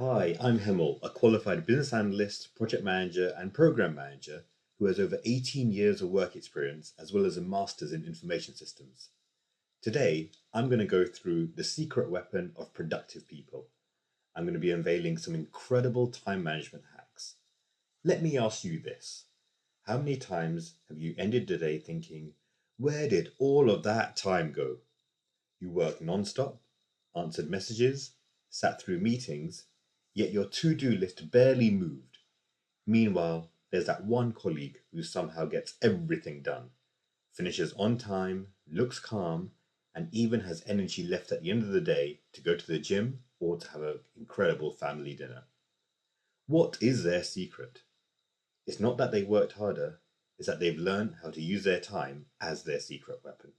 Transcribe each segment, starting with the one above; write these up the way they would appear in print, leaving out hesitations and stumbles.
Hi, I'm Himmel, a qualified business analyst, project manager, and program manager who has over 18 years of work experience as well as a master's in information systems. Today, I'm going to go through the secret weapon of productive people. I'm going to be unveiling some incredible time management hacks. Let me ask you this. How many times have you ended the day thinking, where did all of that time go? You worked non-stop, answered messages, sat through meetings, yet your to-do list barely moved. Meanwhile, there's that one colleague who somehow gets everything done, finishes on time, looks calm, and even has energy left at the end of the day to go to the gym or to have an incredible family dinner. What is their secret? It's not that they worked harder, it's that they've learned how to use their time as their secret weapon.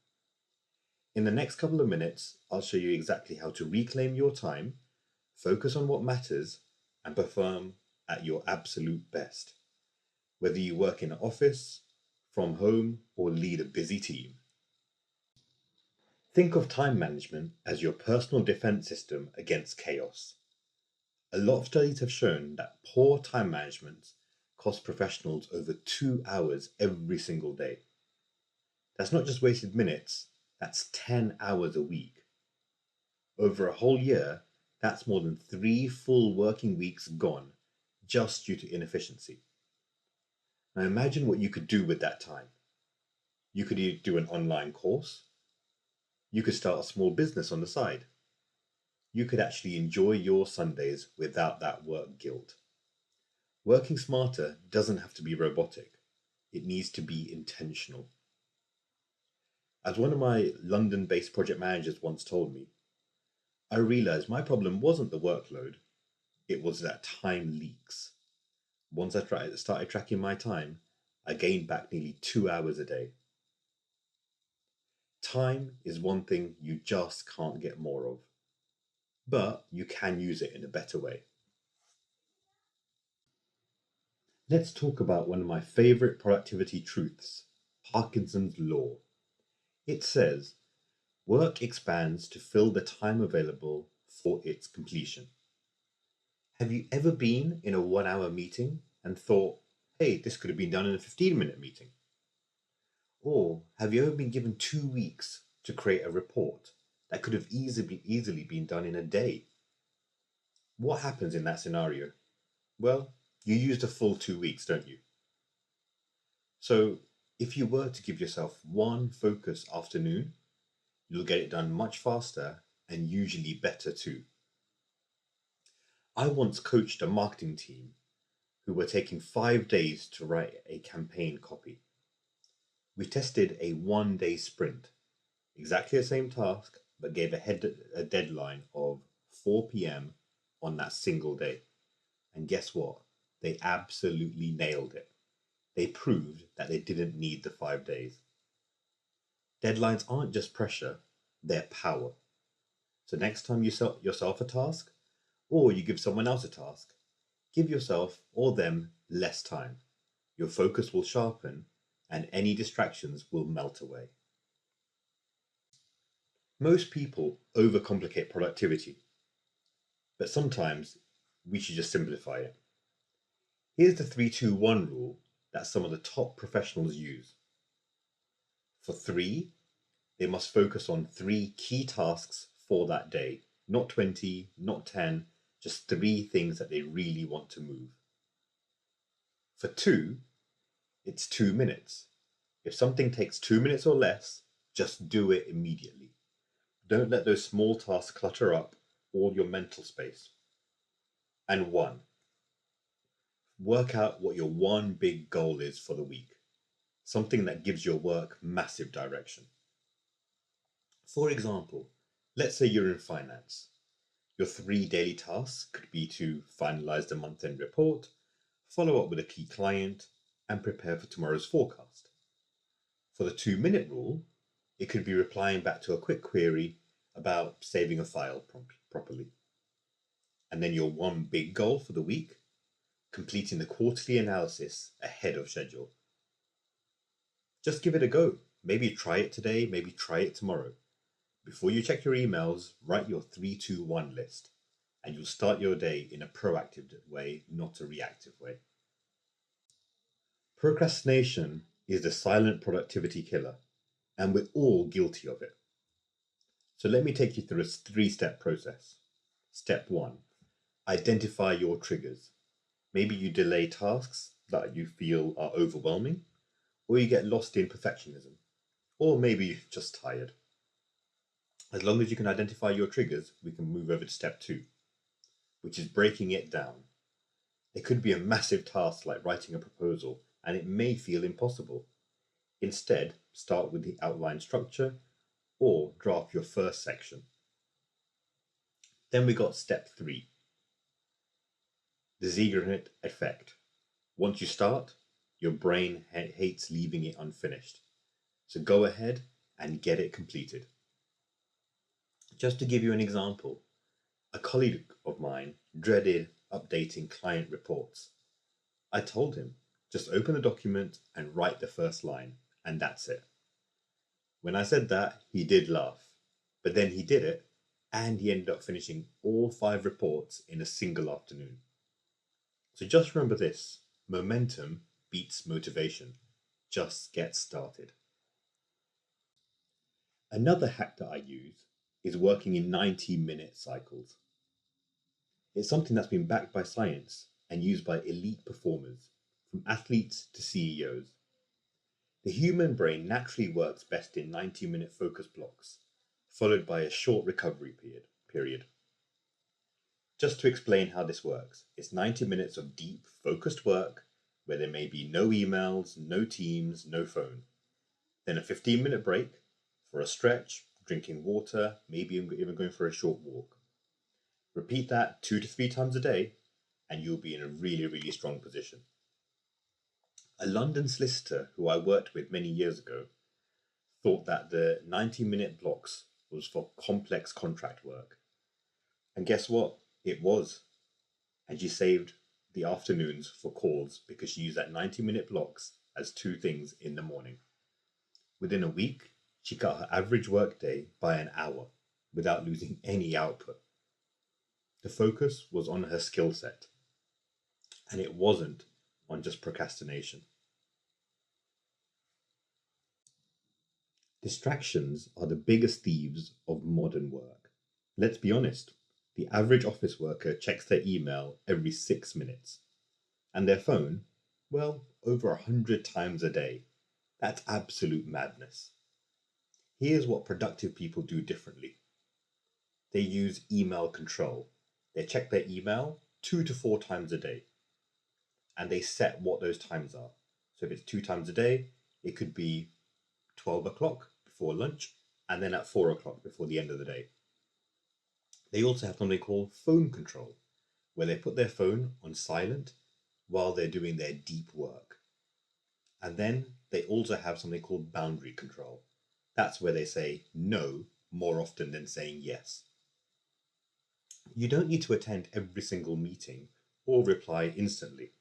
In the next couple of minutes, I'll show you exactly how to reclaim your time, focus on what matters, and perform at your absolute best, whether you work in an office, from home, or lead a busy team. Think of time management as your personal defense system against chaos. A lot of studies have shown that poor time management costs professionals over 2 hours every single day. That's not just wasted minutes, that's 10 hours a week. Over a whole year, that's more than 3 full working weeks gone just due to inefficiency. Now imagine what you could do with that time. You could either do an online course, you could start a small business on the side. You could actually enjoy your Sundays without that work guilt. Working smarter doesn't have to be robotic, it needs to be intentional. As one of my London based project managers once told me, I realized my problem wasn't the workload, it was that time leaks. Once I started tracking my time, I gained back nearly 2 hours a day. Time is one thing you just can't get more of, but you can use it in a better way. Let's talk about one of my favorite productivity truths, Parkinson's Law. It says, work expands to fill the time available for its completion. Have you ever been in a 1 hour meeting and thought, hey, this could have been done in a 15-minute meeting? Or have you ever been given 2 weeks to create a report that could have easily been done in a day? What happens in that scenario? Well, you used a full 2 weeks, don't you? So, if you were to give yourself one focus afternoon, you'll get it done much faster and usually better too. I once coached a marketing team who were taking 5 days to write a campaign copy. We tested a 1 day sprint, exactly the same task, but gave a deadline of 4 p.m. on that single day. And guess what? They absolutely nailed it. They proved that they didn't need the 5 days. Deadlines aren't just pressure, they're power. So next time you set yourself a task, or you give someone else a task, give yourself or them less time. Your focus will sharpen and any distractions will melt away. Most people overcomplicate productivity, but sometimes we should just simplify it. Here's the 3-2-1 rule that some of the top professionals use. For 3, they must focus on 3 key tasks for that day, not 20, not 10, just 3 things that they really want to move. For 2, it's 2 minutes. If something takes 2 minutes or less, just do it immediately. Don't let those small tasks clutter up all your mental space. And 1, work out what your one big goal is for the week, something that gives your work massive direction. For example, let's say you're in finance. Your 3 daily tasks could be to finalize the month end report, follow up with a key client, and prepare for tomorrow's forecast. For the 2 minute rule, it could be replying back to a quick query about saving a file properly. And then your one big goal for the week, completing the quarterly analysis ahead of schedule. Just give it a go. Maybe try it today, maybe try it tomorrow. Before you check your emails, write your 3-2-1 list. and you'll start your day in a proactive way, not a reactive way. Procrastination is the silent productivity killer, and we're all guilty of it. So let me take you through a 3-step process. Step 1, identify your triggers. Maybe you delay tasks that you feel are overwhelming, or you get lost in perfectionism, or maybe you're just tired. As long as you can identify your triggers, we can move over to step 2, which is breaking it down. It could be a massive task like writing a proposal, and it may feel impossible. Instead, start with the outline structure or draft your first section. Then we got step 3, the Zeigarnik effect. Once you start, your brain hates leaving it unfinished. So go ahead and get it completed. Just to give you an example, a colleague of mine dreaded updating client reports. I told him, just open the document and write the first line, and that's it. When I said that, he did laugh, but then he did it, and he ended up finishing all 5 reports in a single afternoon. So just remember this, momentum beats motivation. Just get started. Another hack that I use is working in 90-minute cycles. It's something that's been backed by science and used by elite performers, from athletes to CEOs. The human brain naturally works best in 90-minute focus blocks, followed by a short recovery period. Just to explain how this works, it's 90 minutes of deep, focused work where there may be no emails, no Teams, no phone. Then a 15-minute break for a stretch, drinking water, maybe even going for a short walk. Repeat that 2 to 3 times a day, and you'll be in a really, really strong position. A London solicitor who I worked with many years ago thought that the 90-minute blocks was for complex contract work. And guess what? It was. And she saved the afternoons for calls because she used that 90-minute blocks as 2 things in the morning. Within a week, she cut her average workday by an hour without losing any output. The focus was on her skill set, and it wasn't on just procrastination. Distractions are the biggest thieves of modern work. Let's be honest, the average office worker checks their email every 6 minutes, and their phone, well, over 100 times a day. That's absolute madness. Here's what productive people do differently. They use email control. They check their email 2 to 4 times a day, and they set what those times are. So if it's 2 times a day, it could be 12 o'clock before lunch, and then at 4 o'clock before the end of the day. They also have something called phone control, where they put their phone on silent while they're doing their deep work. And then they also have something called boundary control. That's where they say no more often than saying yes. You don't need to attend every single meeting or reply instantly.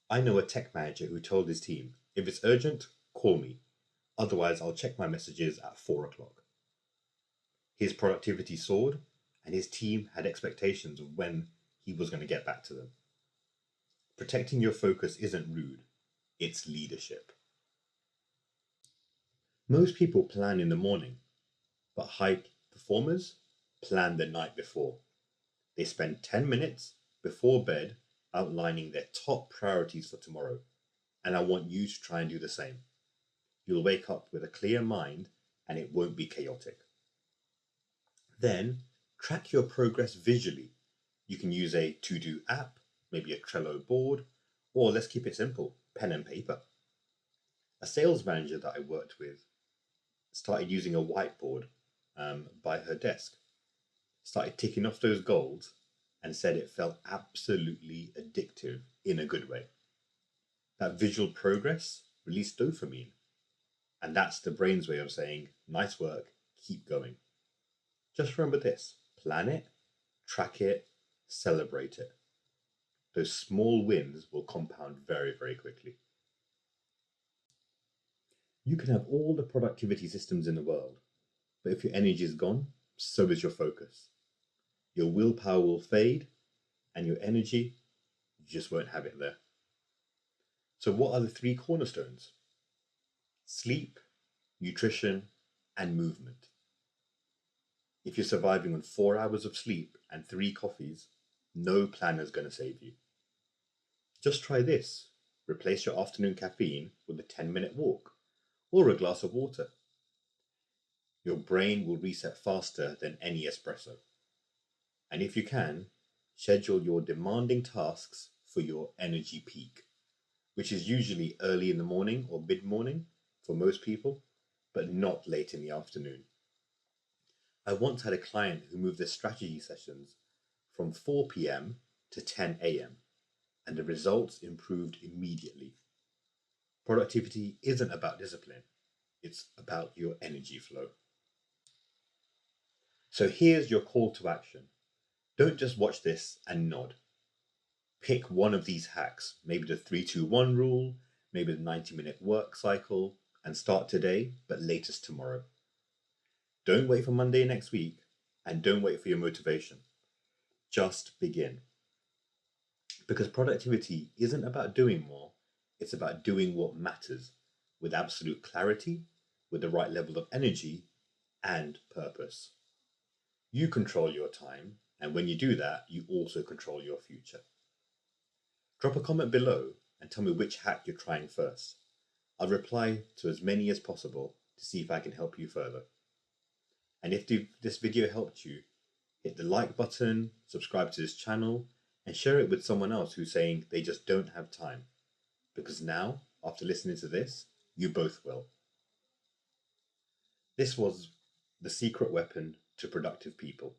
I know a tech manager who told his team, if it's urgent, call me. Otherwise, I'll check my messages at 4 o'clock. His productivity soared, and his team had expectations of when he was going to get back to them. Protecting your focus isn't rude, it's leadership. Most people plan in the morning, but high performers plan the night before. They spend 10 minutes before bed outlining their top priorities for tomorrow, and I want you to try and do the same. You'll wake up with a clear mind and it won't be chaotic. Then, track your progress visually. You can use a to-do app, maybe a Trello board, or let's keep it simple, pen and paper. A sales manager that I worked with started using a whiteboard by her desk, started ticking off those goals, and said it felt absolutely addictive in a good way. That visual progress released dopamine, and that's the brain's way of saying, nice work, keep going. Just remember this, plan it, track it, celebrate it. Those small wins will compound very, very quickly. You can have all the productivity systems in the world, but if your energy is gone, so is your focus. your willpower will fade, and your energy, you just won't have it there. So, what are the three cornerstones? Sleep, nutrition, and movement. If you're surviving on 4 hours of sleep and 3 coffees, no planner is going to save you. Just try this. Replace your afternoon caffeine with a 10-minute walk or a glass of water. Your brain will reset faster than any espresso. And if you can, schedule your demanding tasks for your energy peak, which is usually early in the morning or mid-morning for most people, but not late in the afternoon. I once had a client who moved their strategy sessions from 4 p.m. to 10 a.m., and the results improved immediately. Productivity isn't about discipline, it's about your energy flow. So here's your call to action. Don't just watch this and nod. Pick one of these hacks, maybe the 3-2-1 rule, maybe the 90-minute work cycle, and start today, but latest tomorrow. Don't wait for Monday next week, and don't wait for your motivation. Just begin. Because productivity isn't about doing more, it's about doing what matters with absolute clarity, with the right level of energy, and purpose. You control your time, and when you do that, you also control your future. Drop a comment below and tell me which hack you're trying first. I'll reply to as many as possible to see if I can help you further. And if this video helped you, hit the like button, subscribe to this channel, and share it with someone else who's saying they just don't have time. Because now, after listening to this, you both will. This was the secret weapon to productive people.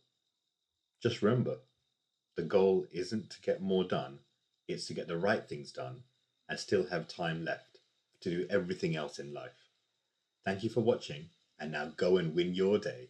Just remember, the goal isn't to get more done, it's to get the right things done and still have time left to do everything else in life. Thank you for watching, and now go and win your day.